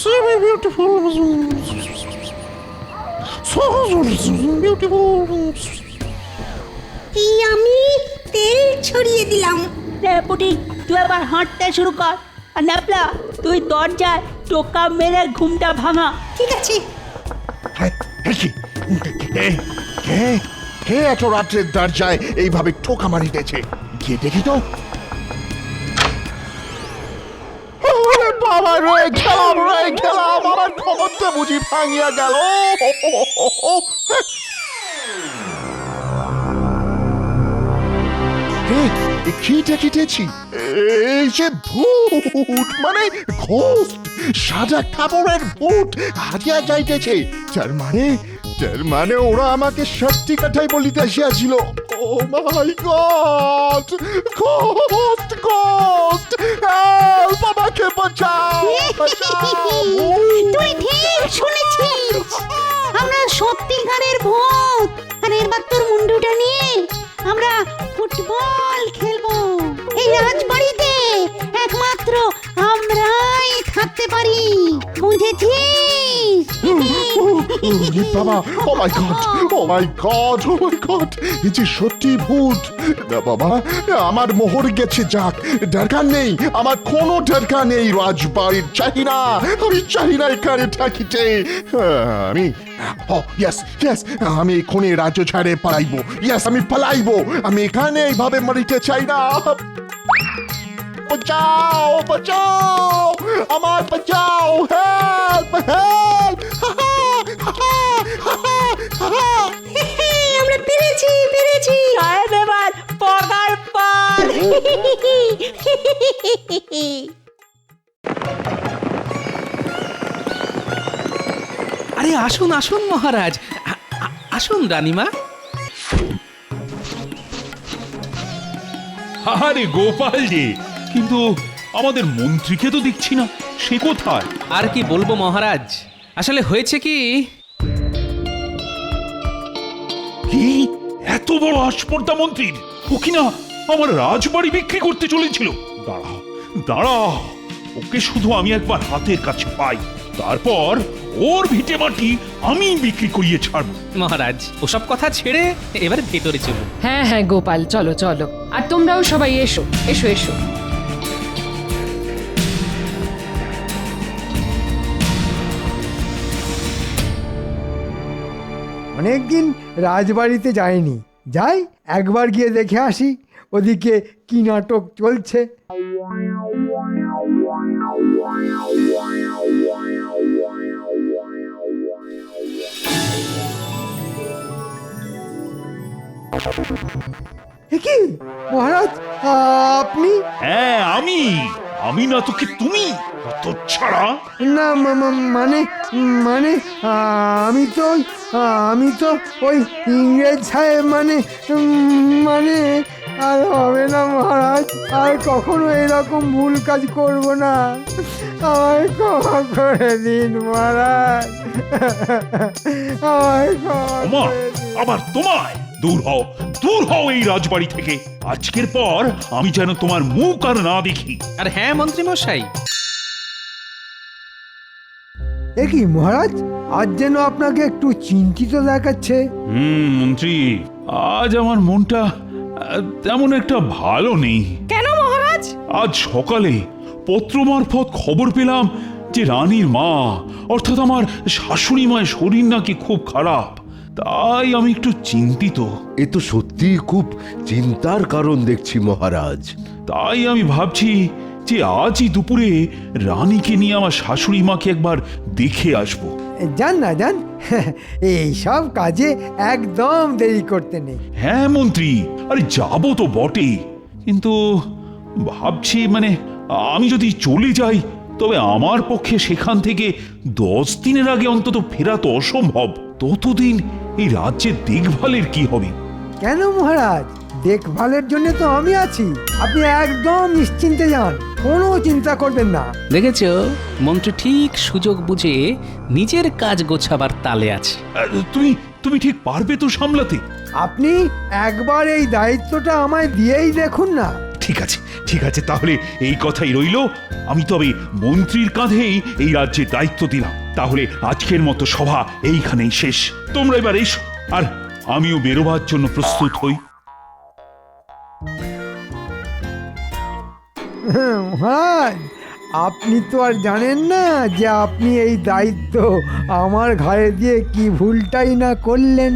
so beautiful, so beautiful. এই আমি তেল ছড়িয়ে দিলাম। পুটি তুই আবার হাঁটতে শুরু কর, আর ন্যাপলা তুই দরজায় টোকা মেরে ঘুমটা ভাঙা। ঠিক আছে। কে এত রাত্রের দরজায় এইভাবে ঠোকা মারিতেছে? গিয়ে দেখি তো। বাবা রে, খেলাম আমার ক্ষমতা বুঝি ভাঙিয়া গেল। কি দেখিতেছি? এই যে ভূত, মানে ঘোস্ট, সাদা কাপড়ের ভূত হারিয়া যাইতেছে। তার মানে ওরা আমাকে সত্যি কথাই বলিতে আসিয়াছিল। ও মাই গড, ঘোস্ট, হেল্প, আমাকে বাঁচাও। তুই ঠিক শুনেছিস, আমরা সত্যিকারের ভূত। আর এবার তোর মুন্ডুটা নিয়ে আমরা ফুটবল খেলবো। এই রাজবাড়িতে একমাত্র আমরাই থাকতে পারি, বুঝেছিস? বাবা, ও মাই গড, এই যে সত্যি ভূত। না বাবা, আমার মোহর গেছে, যাক, দরকার নেই, আমার কোনো দরকার নেই রাজবাড়ির। আমি চাই না এখানে থাকিতে। আমি এখনই রাজ্য ছাড়ে পালাইবো। আমি পালাইবো, আমি এখানে এইভাবে মরিতে চাই না। বাঁচাও, আমার বাঁচাও, হেল্প। আমরা পেরেছি। সাহেব এবার পগার পার। আরে আসুন মহারাজ, আসুন রানীমা। আরে গোপাল যে, কিন্তু আমাদের মন্ত্রীকে তো দেখছি না, সে কোথায়? আর কি বলবো মহারাজ, আসলে হয়েছে কি, কি এত বড় আস্পর্ধা মন্ত্রীর? ও কিনা আমার রাজবাড়ি বিক্রি করতে চলেছিল। দাঁড়াও, ওকে শুধু আমি একবার হাতের কাছে পাই, তারপর ওর ভিটে মাটি আমি বিক্রি করিয়ে ছাড়ব। মহারাজ ওসব কথা ছেড়ে এবার ভেতরে চলুন। হ্যাঁ গোপাল, চলো আর তোমরাও সবাই এসো। অনেকদিন রাজবাড়িতে যাইনি, যাই একবার গিয়ে দেখে আসি ওদিকে কি নাটক চলছে। কি মহারাজ, আপনি? হ্যাঁ আমি না তোকে তুমি, কত ছাড়া। না মানে আমি তো ওই ইংরেজ সাহেব, মানে আর হবে না মহারাজ, আর কখনো এরকম ভুল কাজ করব না। আমায় ক্ষমা করে দিন মহারাজ, আমায় ক্ষমা করে দিন। আবার তোমায়? দূর হও এই রাজবাড়ি থেকে। আজকের পর আমি যেন তোমার মুখ আর না দেখি। আর হ্যাঁ মন্ত্রী মশাই, এ কি মহারাজ, আজ যেন আপনাকে একটু চিন্তিত দেখাচ্ছে। মন্ত্রী, আজ আমার মনটা তেমন একটা ভালো নেই। কেন মহারাজ? আজ সকালে পত্র মারফত খবর পেলাম যে রানীর মা, অর্থাৎ আমার শাশুড়ি মায়ের শরীর নাকি খুব খারাপ। তাই আমি একটু চিন্তিত। এ তো সত্যি খুব চিন্তার কারণ দেখছি মহারাজ। তাই আমি ভাবছি যে আজই দুপুরে রানীকে নিয়ে আমার শাশুড়ি মাকে একবার দেখে আসবো। যান না যান, এই সব কাজে একদম দেরি করতে নেই। হ্যাঁ মন্ত্রী, আরে যাবো তো বটে, কিন্তু ভাবছি আমি যদি চলে যাই তবে আমার পক্ষে সেখান থেকে 10 দিনের আগে অন্তত ফেরা তো অসম্ভব। ততদিন এই রাজ্যের দেখভালের কি হবে? কেন মহারাজ, দেখভালের জন্য তো আমি আছি, আপনি একদম নিশ্চিন্তে যান, কোনো চিন্তা করবেন না। দেখেছো মন্ত্রী ঠিক সুযোগ বুঝে নিজের কাজ গোছাবার তালে আছে। তুমি ঠিক পারবে তো সামলাতে? আপনি একবার এই দায়িত্বটা আমায় দিয়েই দেখুন না। ঠিক আছে ঠিক আছে, তাহলে এই কথাই রইল। আমি তবে মন্ত্রীর কাঁধেই এই রাজ্যের দায়িত্ব দিলাম। তাহলে আজকের মতো সভা এইখানেই শেষ। তোমরা এবার এসো, আর আমিও বেরোবার জন্য প্রস্তুত হই। মহারাজ, আপনি তো আর জানেন না যে আপনি এই দায়িত্ব আমার ঘাড়ে দিয়ে কি ভুলটাই না করলেন।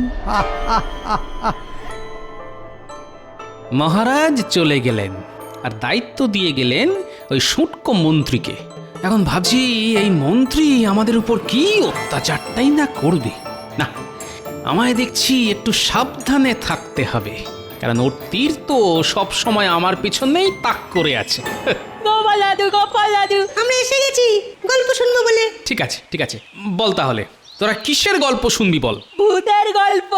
মহারাজ চলে গেলেন আর দায়িত্ব দিয়ে গেলেন ওই শুটকো মন্ত্রীকে। এখন ভাবছি এই মন্ত্রী আমাদের উপর কি অত্যাচারটাই না করবে। না, আমায় দেখছি একটু সাবধানে থাকতে হবে, কারণ ওর তীর তো সব সময় আমার পিছনেই তাক করে আছে। গোপাল দাদু, গোপাল দাদু, আমরা এসে গেছি গল্প শুনবো বলে। ঠিক আছে ঠিক আছে, বল তাহলে তোরা কিসের গল্প শুনবি বল। ভূতের গল্প।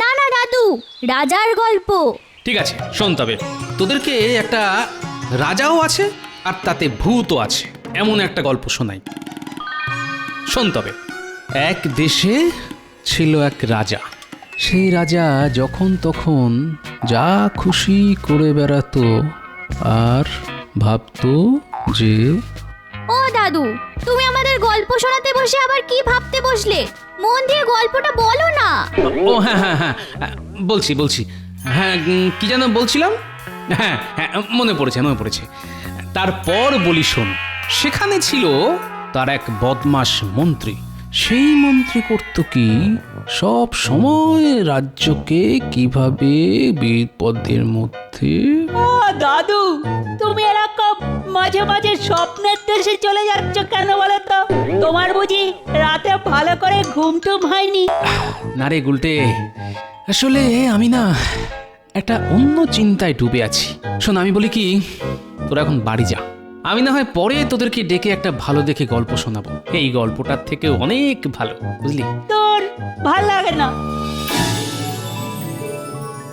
না না দাদু, রাজার গল্প। ঠিক আছে, শোন তবে তোদেরকে একটা রাজাও আছে আর তাতে ভূতও আছে, এমন একটা গল্প শোনাই। শোন তবে, এক দেশে ছিল এক রাজা। সেই রাজা যখন তখন যা খুশি করে বেড়াতো আর ভাবতো যে ও দাদু, তুমি আমাদের গল্প শোনাতে বসে আবার কি ভাবতে বসলে? মন দিয়ে গল্পটা বলো না। ও হ্যাঁ হ্যাঁ হ্যাঁ, বলছি বলছি, হ্যাঁ কি যেন বলছিলাম, হ্যাঁ হ্যাঁ মনে পড়েছে। তারপর বলি শোন, সেখানে ছিল তার এক বদমাশ মন্ত্রী। সেই মন্ত্রী করত কি, সব সময় রাজ্যকে কিভাবে বিপদের মধ্যে। ও দাদু, তুমি এরকম মাঝে মাঝে স্বপ্নের দেশে চলে যাচ্ছ কেন বলো তো? তোমার বুঝি রাতে ভালো করে ঘুম টুম হয়নি? না রে গুলটে, আসলে আমি না একটা অন্য চিন্তায় ডুবে আছি। শোন, আমি বলি কি, তোরা এখন বাড়ি যা, আমি না হয় পরে তোদেরকে ডেকে একটা ভালো দেখে গল্প শোনাবো। এই গল্পটার থেকে অনেক ভালো, বুঝলি? তোর ভাল লাগে না?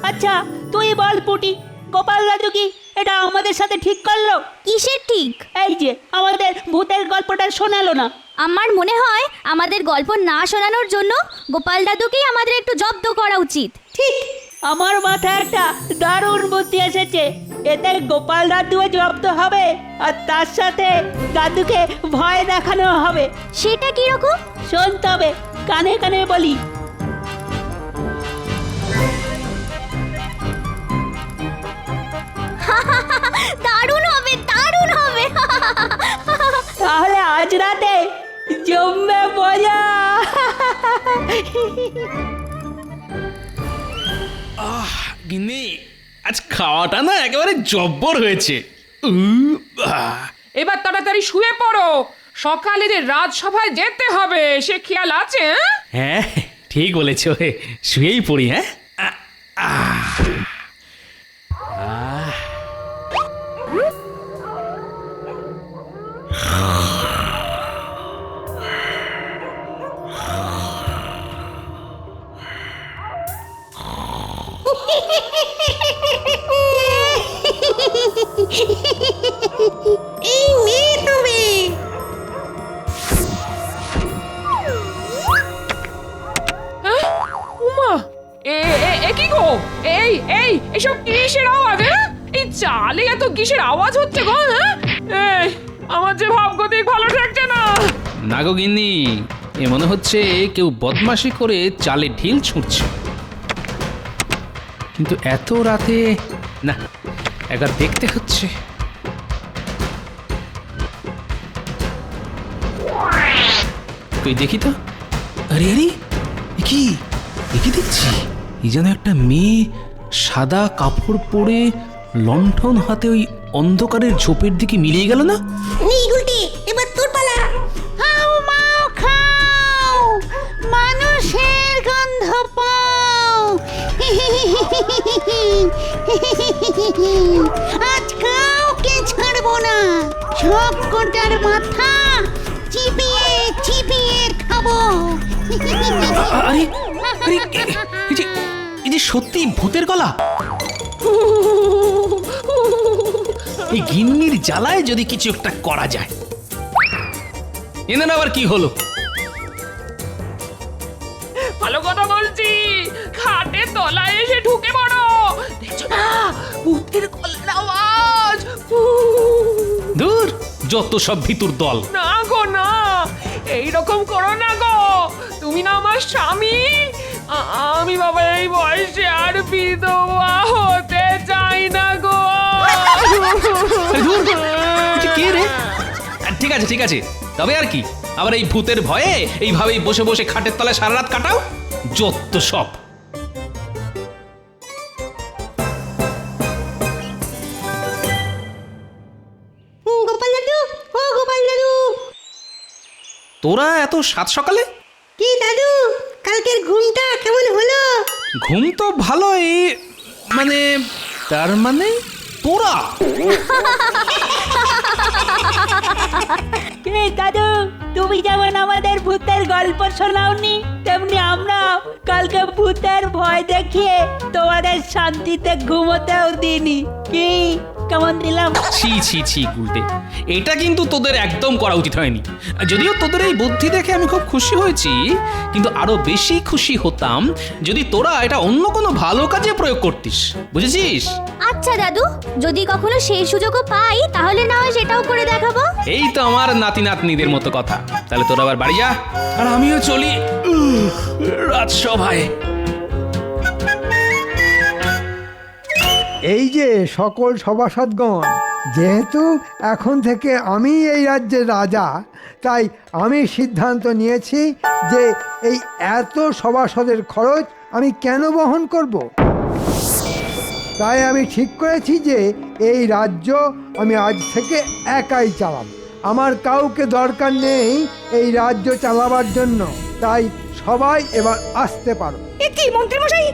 আচ্ছা তুই বল পুটি, গোপাল দাদু কি এটা আমাদের সাথে ঠিক করলো? কিসের ঠিক? এই যে আমাদের ভূতের গল্পটা শোনালো না। আমার মনে হয় আমাদের গল্প না শোনানোর জন্য গোপাল দাদুকেই আমাদের একটু জব্দ করা উচিত। ঠিক, আমার মাথায় একটা দারুণ বুদ্ধি এসেছে। এতে গোপাল দাদুও জব্দ হবে আর তার সাথে দাদুকে ভয় দেখানো হবে। সেটা কি রকম? শোন তবে, কানে কানে বলি। দারুণ হবে, দারুণ হবে। তাহলে আজ রাতে জমবে মজা। গিন্নি, আজ খাওয়াটা না একেবারে জব্বর হয়েছে। এবার তাড়াতাড়ি শুয়ে পড়ো, সকালে যে রাজসভায় যেতে হবে সে খেয়াল আছে? হ্যাঁ ঠিক বলেছ, শুয়েই পড়ি। হ্যাঁ এই মেয়ে তবে উমা, এ কি গো? এসব কিসের আওয়াজ? এই চালে এত কিসের আওয়াজ হচ্ছে গো? এই আমার যে ভাবগতিক ভালো থাকছে না। না গো গিন্নি, এ মনে হচ্ছে কেউ বদমাশি করে চালে ঢিল ছুঁড়ছে। কিন্তু এত রাতে না, একবার দেখতে হচ্ছে। তুই দেখি তো। আরে আরে, কি দেখছি? এই যেন একটা মেয়ে সাদা কাপড় পরে লণ্ঠন হাতে ওই অন্ধকারের ঝোপের দিকে মিলিয়ে গেল না? এই গুলটি, এবার তোর পালা। হাও মাও খাও, মানুষের গন্ধ পাও। আজ কাউকে ছাড়বো না, সব কটার মাথা চিবিয়ে চিবিয়ে খাবো। আরে আরে, এই যে সত্যি ভূতের গলা। এই গিন্নির জ্বালায় যদি কিছু একটা করা যায়। এনার আবার কি হলো? ভালো কথা বলছি, খাটে তলায় এসে ঢুকে পড়ো। দেখছো না ভূতের গলার আওয়াজ? যত সব ভিতুর দল। না গো না, এইরকম করো না গো, তুমি না আমার স্বামী। আমি বাবা এই বয়সে আর বিধবা হতে চাই না গো। আরে ধুর, এটা কে রে? ঠিক আছে ঠিক আছে, তবে আর কি, আবার এই ভূতের ভয়ে এইভাবেই বসে বসে খাটের তলায় সারা রাত কাটাও, যত সব। গোপাল দাদু, ও গোপাল দাদু। তোরা এত সাত সকালে? কি দাদু, কালকের ঘুমটা কেমন হলো? ঘুম তো ভালোই, মানে তার মানে তোরা এই দাদু, তুমি যেমন আমাদের ভূতের গল্প শোনাওনি, তেমনি আমরা কালকে ভূতের ভয় দেখিয়ে তোমাদের শান্তিতে ঘুমোতেও দিইনি। কি কেমন দিলাম? ছি ছি ছি গুলটে, এটা কিন্তু তোদের একদম করা উচিত হয়নি। যদিও তোদের এই বুদ্ধি দেখে আমি খুব খুশি হয়েছি, কিন্তু আরো বেশি খুশি হতাম যদি তোরা এটা অন্য কোনো ভালো কাজে প্রয়োগ করতিস, বুঝেছিস? আচ্ছা দাদু, যদি কখনো সেই সুযোগও পাই তাহলে না হয় সেটাও করে দেখাবো। এই তো আমার নাতি নাতনিদের মতো কথা। তাহলে তোরা আবার বাড়ি যা, আর আমিও চলি রাজসভায়। এই যে সকল সভাসদগণ, যেহেতু এখন থেকে আমি এই রাজ্যের রাজা, তাই আমি সিদ্ধান্ত নিয়েছি যে এই এত সভাসদের খরচ আমি কেন বহন করব। তাই আমি ঠিক করেছি যে এই রাজ্য আমি আজ থেকে একাই চালাবো। আমার কাউকে দরকার নেই এই রাজ্য চালাবার জন্য। তাই সবাই এবার আসতে পারো। কি মন্ত্রী মশাই,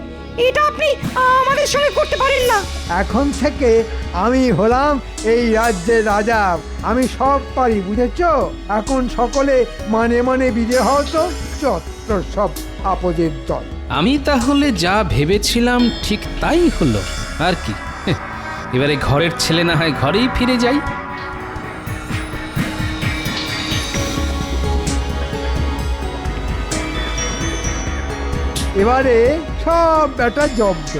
এটা আপনি আমাদের সঙ্গে করতে পারেন না। এখন থেকে আমি হলাম এই রাজ্যের রাজা, আমি সব পারি, বুঝেছো? এখন সকলে মানে মানে বিজয় হও তো, চত্র সব আপদের দল। আমি তাহলে যা ভেবেছিলাম ঠিক তাই হলো, আর কি। এবারে ঘরের ছেলে না হয় ঘরেই ফিরে যাই। এবারে সব ব্যাটা জব্দ।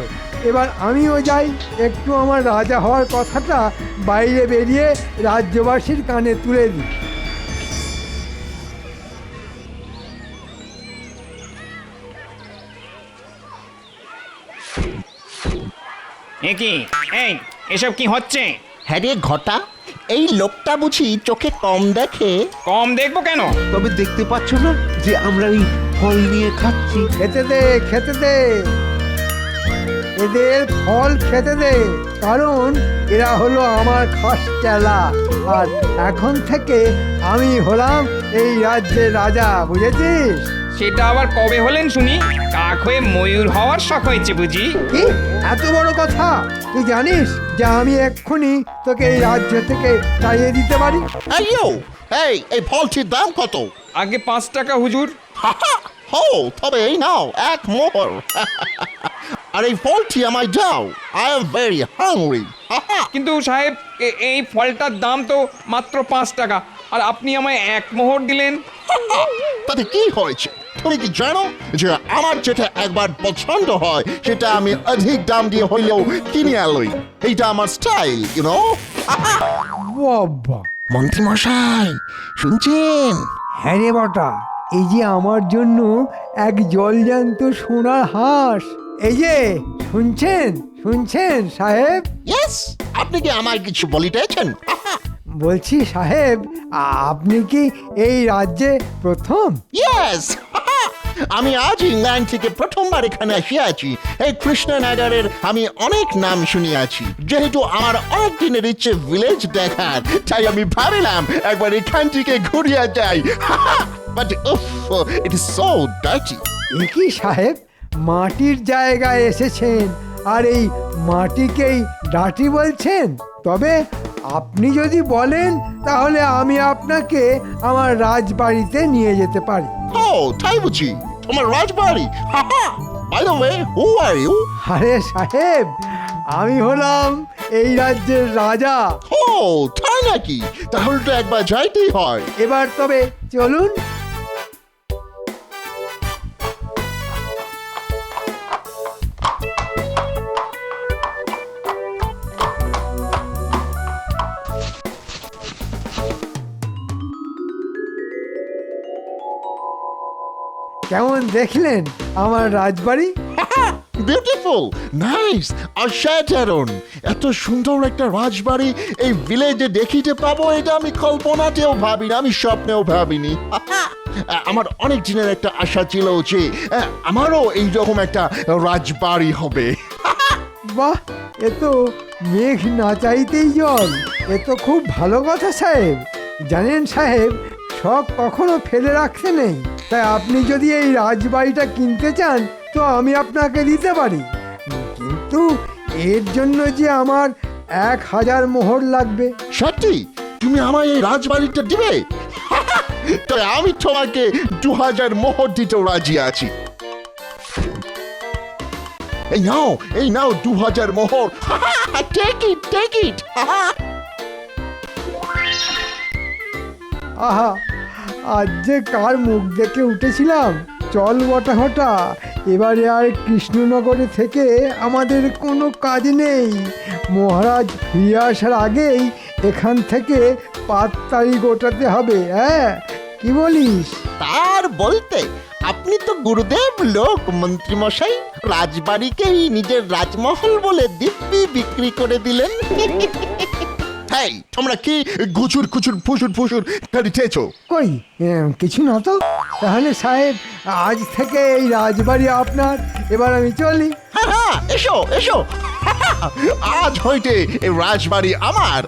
এবার আমিও যাই, একটু আমার রাজা হওয়ার কথাটা বাইরে বেরিয়ে রাজ্যবাসীর কানে তুলে দিই। এসব কি হচ্ছে? হ্যাঁ রে ঘটা, এই লোকটা বুঝি চোখে কম দেখে? কম দেখবো কেন? তবে দেখতে পাচ্ছ না যে আমরা এই ফল নিয়ে খাচ্ছি? খেতে দে, খেতে দে, এদের ফল খেতে দে, কারণ এরা হলো আমার খাস চেলা। আর এখন থেকে আমি হলাম এই রাজ্যের রাজা, বুঝেছিস? সেটা আবার কবে হলেন শুনি? কাক হয়ে ময়ূর হওয়ার শখ হয়েছে বুঝি? কি এত বড় কথা? তুই জানিস যে আমি এক্ষুনি তোকে এই রাজ্য থেকে তাড়িয়ে দিতে পারি? এই ফলটির দাম কত? আগে 5 টাকা হুজুর। হো, তবে এই নাও এক মোহর। আর এই ফলটি আমায় দাও, আই এম ভেরি হাংরি। কিন্তু সাহেব, এই ফলটার দাম তো মাত্র 5 টাকা, আর আপনি আমায় 1 মোহর দিলেন। তাতে কি হয়েছে? তুমি কি জানো যে আমার যেটা একবার পছন্দ হয় সেটা আমি অধিক দাম দিয়ে হইলেও কিনে আলোই। এইটা আমার স্টাইল, ইউ নো। বাবা, মন্ত্রী মশাই শুনছেন? হ্যাঁ রে বটা, এই যে আমার জন্য এক জলজ্যান্ত সোনার হাঁস। এই যে শুনছেন, শুনছেন সাহেব? ইয়েস, আপনি কি আমায় কিছু বলিতেছেন? বলছি সাহেব, আপনি কি এই রাজ্যে প্রথম? ইয়েস, আমি আজ ইংল্যান্ড থেকে প্রথমবার এখানে আসিয়াছি। এই কৃষ্ণনগরের আমি অনেক নাম শুনিয়াছি। যেহেতু আমার অনেক দিনের ইচ্ছে ভিলেজ দেখার, তাই আমি ভাবিলাম একবার এখান থেকে ঘুরিয়া যাই। But it is so dirty. একই সাহেব, মাটির জায়গায় এসেছেন আর এই মাটিকেই ডাটি বলছেন? তবে আপনি যদি বলেন তাহলে আমি আপনাকে আমার রাজবাড়িতে নিয়ে যেতে পারি। ও তাই বুঝি? তোমার রাজবাড়ি? By the way, who are you? আরে সাহেব, আমি হলাম এই রাজ্যের রাজা। ও তাই নাকি? তাহলে তো একবার যাইতেই হয়। এবার তবে চলুন। কেমন দেখলেন আমার রাজবাড়ি? বিউটিফুল, নাইস, অসাধারণ। এত সুন্দর একটা রাজবাড়ি এই ভিলেজে দেখিতে পাবো এটা আমি কল্পনাতেও ভাবিনি, আমি স্বপ্নেও ভাবিনি। আমার অনেক দিনের একটা আশা ছিল যে আমারও এইরকম একটা রাজবাড়ি হবে। বাহ, এ তো মেঘ না চাইতেই জল। এ তো খুব ভালো কথা সাহেব। জানেন সাহেব, শখ কখনো ফেলে রাখতে নেই। তাই আপনি যদি এই রাজবাড়িটা কিনতে চান তো আমি আপনাকে দিতে পারি, কিন্তু এর জন্য যে আমার 1000 মোহর লাগবে। সত্যি তুমি আমায় এই রাজবাড়িটা দিবে? তো আমি তোমাকে 2000 মোহর দিতে রাজি আছি। এই নাও 2000 মোহর। Take it. আহা, আজ যে কার মুখ দেখে উঠেছিলাম। চল বটা হটা, এবারে আর কৃষ্ণনগরে থেকে আমাদের কোনো কাজ নেই। মহারাজ ফিরে আসার আগেই এখান থেকে পাততাড়ি গোটাতে হবে। হ্যাঁ, কি বলিস? তার বলতে আপনি তো গুরুদেব লোক মন্ত্রী মশাই, রাজবাড়িকেই নিজের রাজমহল বলে দিব্যি বিক্রি করে দিলেন। হেই, তোমরা কি গুচুর খুচুর ফুসুর করিতেছ? কই, কিছু না তো। তাহলে সাহেব, আজ থেকে এই রাজবাড়ি আপনার। এবার আমি চলি। হ্যাঁ, এসো। আজ হইতে এই রাজবাড়ি আমার।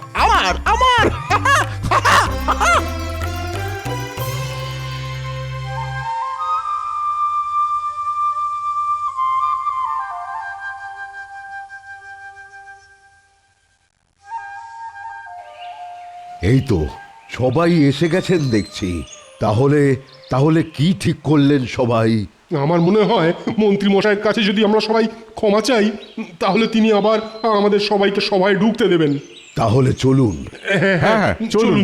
এই তো সবাই এসে গেছেন দেখছি। তাহলে তাহলে কি ঠিক করলেন সবাই? আমার মনে হয় মন্ত্রী মশাইয়ের কাছে যদি আমরা সবাই ক্ষমা চাই, তাহলে তিনি আবার আমাদের সবাইকে সভায় ঢুকতে দেবেন। তাহলে চলুন। হ্যাঁ, চলুন।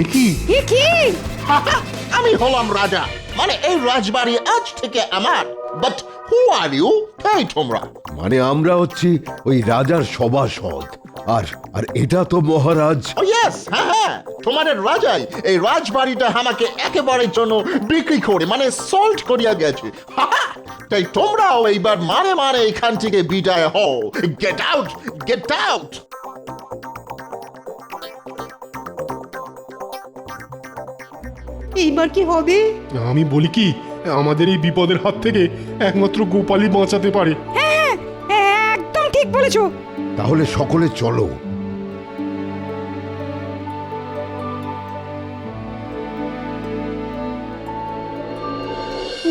এ কি? আমি হলাম রাজা, মানে এই রাজবাড়ি আজ থেকে আমার। But who are you? এই তোমরা? মানে আমরা হচ্ছি ওই রাজার সভাসদ। আর আর এটা তো মহারাজ। ও ইয়েস, হ্যাঁ, তোমাদের রাজাই এই রাজবাড়িটা আমাকে একেবারের জন্য বিক্রি করে, মানে সল্ট করিয়া গেছে। তাই তোমরাও এইবার মানে এখান থেকে বিদায় হও। Get out. এইবার কি হবে? আমি বলি কি, আমাদের এই বিপদের হাত থেকে একমাত্র গোপালই বাঁচাতে পারে। হ্যাঁ, একদম ঠিক বলেছো। তাহলে সকলে চলো।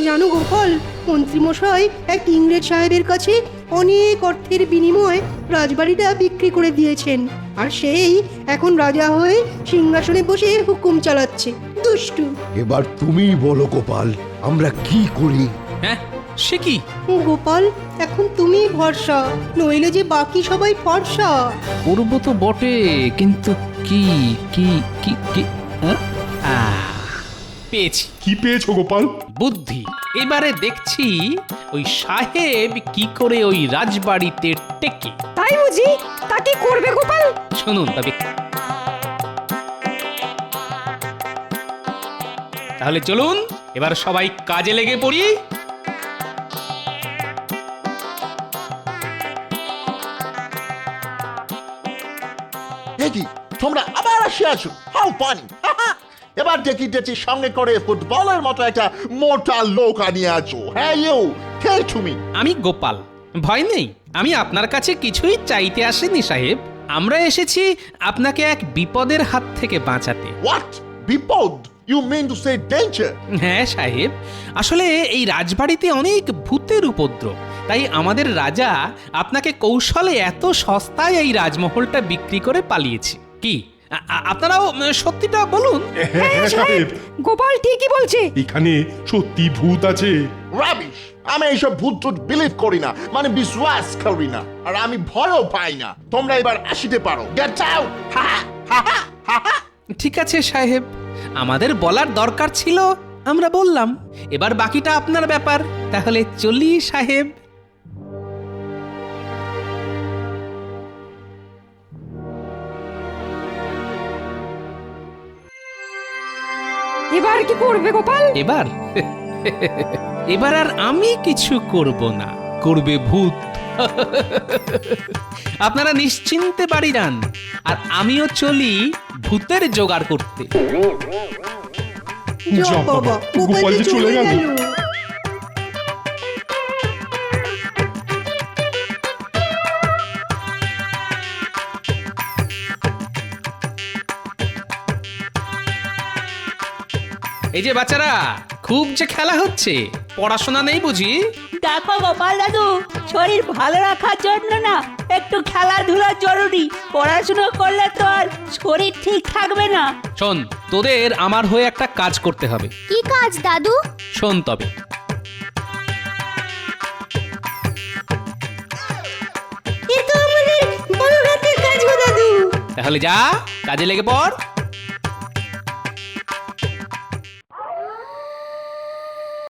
জানো গোপাল, মন্ত্রীমশাই এক ইংরেজ সাহেবের কাছে অনেক অর্থের বিনিময়ে রাজবাড়িটা বিক্রি করে দিয়েছেন, আর সেই এখন রাজা হয়ে সিংহাসনে বসে হুকুম চালাচ্ছে। দুষ্টু। এবার তুমি বলো গোপাল, আমরা কি করি? হ্যাঁ, সে কি? গোপাল, এখন তুমি ভরসা, নইলে যে বাকি সবাই ফর্সা। করবো তো বটে, কিন্তু কি কি কি কি হ্যাঁ? পেয়েছি। কি পেয়েছো গোপাল? বুদ্ধি। এবারে দেখছি ওই সাহেব কি করে ওই রাজবাড়িতে টেকে। তাই বুঝি? তা কি করবে গোপাল? শুনুন তবে। তাহলে চলুন এবার সবাই কাজে লেগে পড়ি। কি তোমরা আবার আসিয়াছো? How funny! এবার দেখি সঙ্গে করে ফুটবলের মতো একটা মোটা লোক আনিয়ে আছো। হ্যাঁ, কে তুমি? আমি গোপাল। ভয় নেই, আমি আপনার কাছে কিছুই চাইতে আসিনি সাহেব। আমরা এসেছি আপনাকে এক বিপদের হাত থেকে বাঁচাতে। হোয়াট বিপদ? You mean to say danger? হ্যাঁ সাহেব, আসলে এই রাজবাড়িতে অনেক ভূতের উপদ্রব, তাই আমাদের রাজা আপনাকে কৌশলে এত সস্তায় এই রাজমহলটা বিক্রি করে পালিয়েছে। কি আপনারাও সত্যিটা বলুন? হ্যাঁ সাহেব, গোপাল ঠিকই বলছে। এখানে সত্যি ভূত আছে। রাবিশ! আমি এইসব ভূত বিলিভ করি না, মানে বিশ্বাস করি না, আর আমি ভয়ও পাই না। তোমরা এবার আসিতে পারো। Get out! ঠিক আছে সাহেব, আমাদের বলার দরকার ছিল, আমরা বললাম। এবার বাকিটা আপনার ব্যাপার। তাহলে চলি সাহেব। এবার কি করবে গোপাল? এবার এবার আর আমি কিছু করব না, করবে ভূত। আপনারা নিশ্চিন্তে বাড়ি যান, আর আমিও চলি ভূতের জোগাড় করতে। যা বাবা গোপাল যে চলে গেল। এই যে বাচ্চারা, খুব যে খেলা হচ্ছে, পড়াশোনা নেই বুঝি? দেখো গোপাল দাদু, শরীর ভালো রাখার জন্য না একটু খেলাধুলা জরুরি। পড়াশুনো করলে তো আর শরীর ঠিক থাকবে না। শোন, তোদের আমার হয়ে একটা কাজ করতে হবে। কি কাজ দাদু? শোন তবে, এ তো আমাদের বড় রাতের কাজ গো দাদু। তাহলে যা, কাজে লেগে পড়।